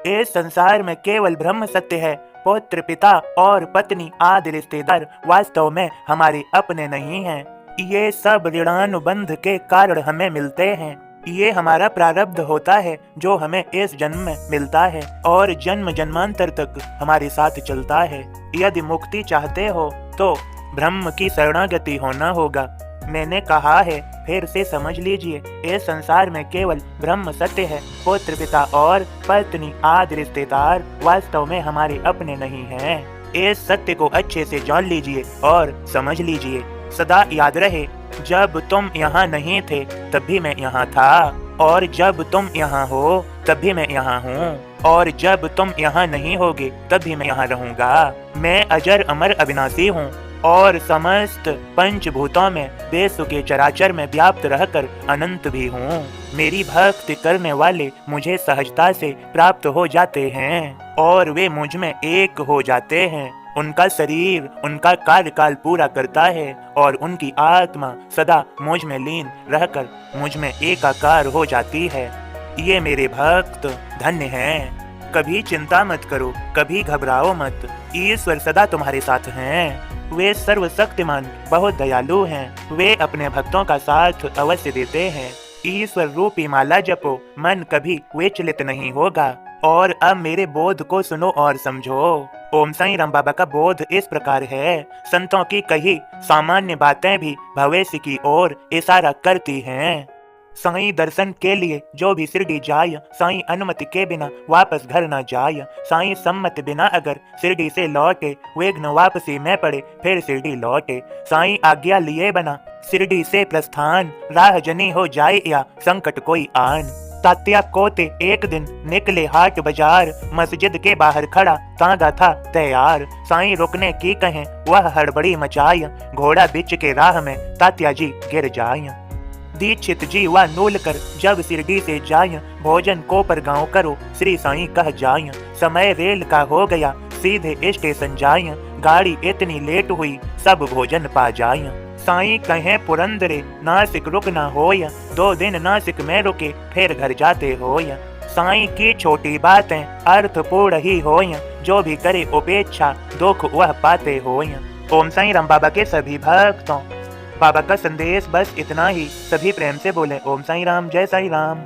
इस संसार में केवल ब्रह्म सत्य है। पुत्र, पिता और पत्नी आदि रिश्तेदार वास्तव में हमारे अपने नहीं हैं। ये सब ऋणानुबंध के कारण हमें मिलते हैं। ये हमारा प्रारब्ध होता है जो हमें इस जन्म में मिलता है और जन्म जन्मांतर तक हमारे साथ चलता है। यदि मुक्ति चाहते हो तो ब्रह्म की शरणागति होना होगा। मैंने कहा है, फिर से समझ लीजिए, इस संसार में केवल ब्रह्म सत्य है। पुत्र, पिता और पत्नी आदि रिश्तेदार वास्तव में हमारे अपने नहीं हैं। इस सत्य को अच्छे से जान लीजिए और समझ लीजिए। सदा याद रहे, जब तुम यहाँ नहीं थे तब भी मैं यहाँ था, और जब तुम यहाँ हो तब भी मैं यहाँ हूँ, और जब तुम यहाँ नहीं होगे तब भी मैं यहाँ रहूँगा। मैं अजर अमर अविनाशी हूँ और समस्त पंचभूतों में बेसुके चराचर में व्याप्त रहकर अनंत भी हूँ। मेरी भक्ति करने वाले मुझे सहजता से प्राप्त हो जाते हैं और वे मुझ में एक हो जाते हैं। उनका शरीर उनका कार्यकाल पूरा करता है और उनकी आत्मा सदा मुझ में लीन रहकर मुझ में एकाकार हो जाती है। ये मेरे भक्त धन्य हैं। कभी चिंता मत करो, कभी घबराओ मत। ईश्वर सदा तुम्हारे साथ हैं। वे सर्वशक्तिमान बहुत दयालु हैं। वे अपने भक्तों का साथ अवश्य देते हैं। ईश्वर रूपी माला जपो, मन कभी विचलित नहीं होगा। और अब मेरे बोध को सुनो और समझो। ओम साईं राम बाबा का बोध इस प्रकार है। संतों की कही सामान्य बातें भी भविष्य की ओर इशारा करती हैं। साईं दर्शन के लिए जो भी शिरडी जाय, साईं अनुमति के बिना वापस घर न जाय। साईं सम्मत बिना अगर शिरडी से लौटे, विघ्न वापसी में पड़े फिर शिरडी लौटे। साईं आज्ञा लिए बना शिरडी से प्रस्थान, राह जनी हो जाए या संकट कोई आन। तात्या कोते एक दिन निकले हाट बाजार, मस्जिद के बाहर खड़ा तांगा था तैयार। साईं रुकने की कहें वह हड़बड़ी मचाय, घोड़ा बिच के राह में तात्या जी गिर जाय। दीक्षित जी व नूल कर जब शिरडी से जाय, भोजन को पर गाँव करो श्री साईं कह जाय। समय रेल का हो गया सीधे स्टेशन जाय, गाड़ी इतनी लेट हुई सब भोजन पा जाय। साईं कहे पुरंदरे नासिक रुकना होय, 2 दिन नासिक में रुके फिर घर जाते होय। साईं की छोटी बातें अर्थपूर्ण ही होय, जो भी करे उपेक्षा दुख वह पाते होय। ओम साईं राम बाबा के सभी भक्तों, बाबा का संदेश बस इतना ही। सभी प्रेम से बोले ओम साईं राम, जय साईं राम।